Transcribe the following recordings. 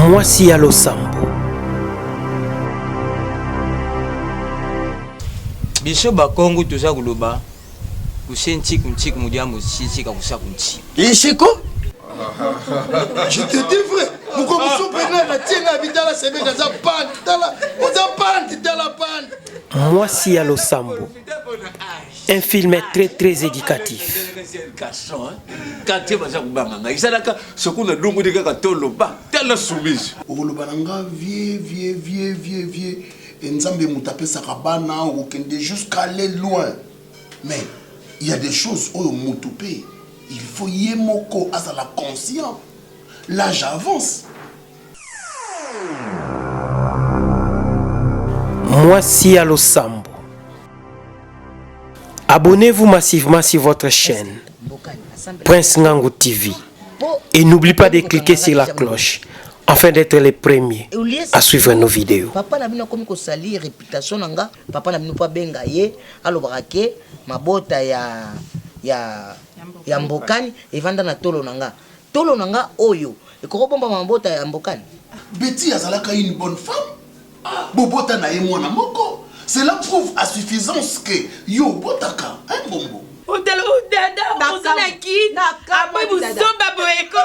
Mwasi ya Losambo. Biso bakongo toza kuloba kusenchi kunchi mudia musisi kakusa kunchi. Ishiko? Je te dis vrai. Mukomuso pena na tienga bitala sebe za pantala. Oza pantala pan. Mwasi ya Losambo. Un film très éducatif. Vieux. Et Nzambe mutape sakabana ou kende jusqu'à aller loin. Mais il y a des choses où mutupé. Il faut yemoko à la conscience. L'âge avance. Mwasi ya Losambo. Abonnez-vous massivement sur votre chaîne Prince Ngango TV et n'oubliez pas de cliquer sur la cloche afin d'être les premiers à suivre nos vidéos. Papa na bino komi ko sali réputation nanga, papa na bino pa benga ye alobaka mabota ya mbokani evanda na tolo nanga oyo ekoko bomba mabota ya mbokani. Betty azalaka une bonne femme. Bobota na ye mwana moko. Cela prouve à suffisance que yo botaka un bombo. Udala bozana ki après buzomba boeko.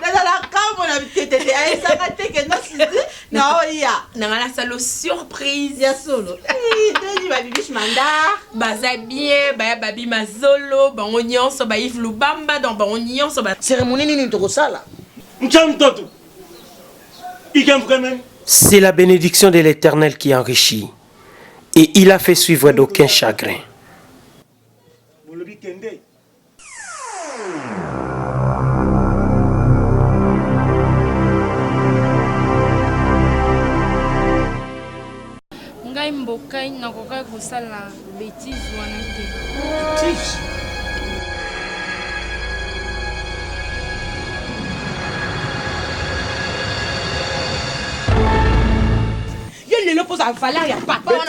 Dada la kamo na bitete ay saka teke na sisi na oya. Na la salo surprise Ya solo. Deji ba bibish manda. Baza bien, ba babi mazolo, ba nyonso ba Yves Lubamba dans ba nyonso ba Cérémonie nini to sala. Mcham toto. Ikam même. C'est la bénédiction de l'Éternel qui enrichit et il a fait suivre d'aucun chagrin. Ngai mbokai nakoka kosala bêtise wana te. Bêtise? Yo le pose à valeur ya papa wana.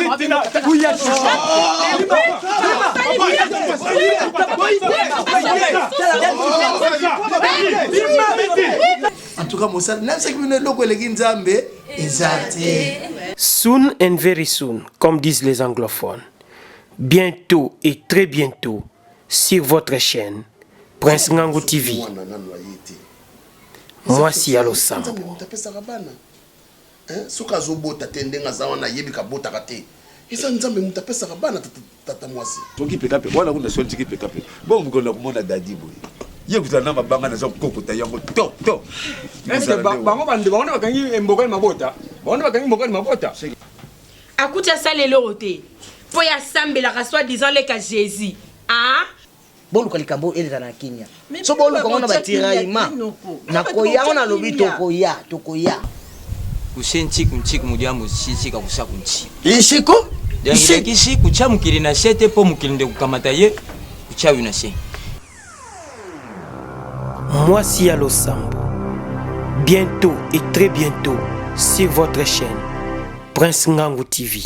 En tout cas, Moussa, n'a pas que loko eleki Nzambe ezate. Soon and very soon, comme disent les anglophones. Bientôt et très bientôt sur votre chaîne Prince Ngango TV. Mwasi ya Losambo. Soka zobota tendenga za wana yebika bota kate. Isa Nzambe mutapesa kabana tata mwasi. Toki pekape wala kuna sonti ki pekape. Bon mukona kumona dadi boy. Ye kutana mabanga na zo kokota yango to. Bango bande bango bakangi mboka mabota. Bango bakangi mboka mabota. akutia salelo roté. Po ya sambela ka soit disant le ka Jésus. Ah? Bolu kalikambo ele na Kenya. So bolu kongona batiraima. Na koya na lobi tokoya. Kusenchi kunchi mudia musisi kakusa kunchi. Ishiko? Kishi kucha mukili na sete po mukili nde kukamata ye kucha yuna se. Mwasi ya Losambo. Bientôt et très bientôt sur votre chaîne Prince Ngango TV.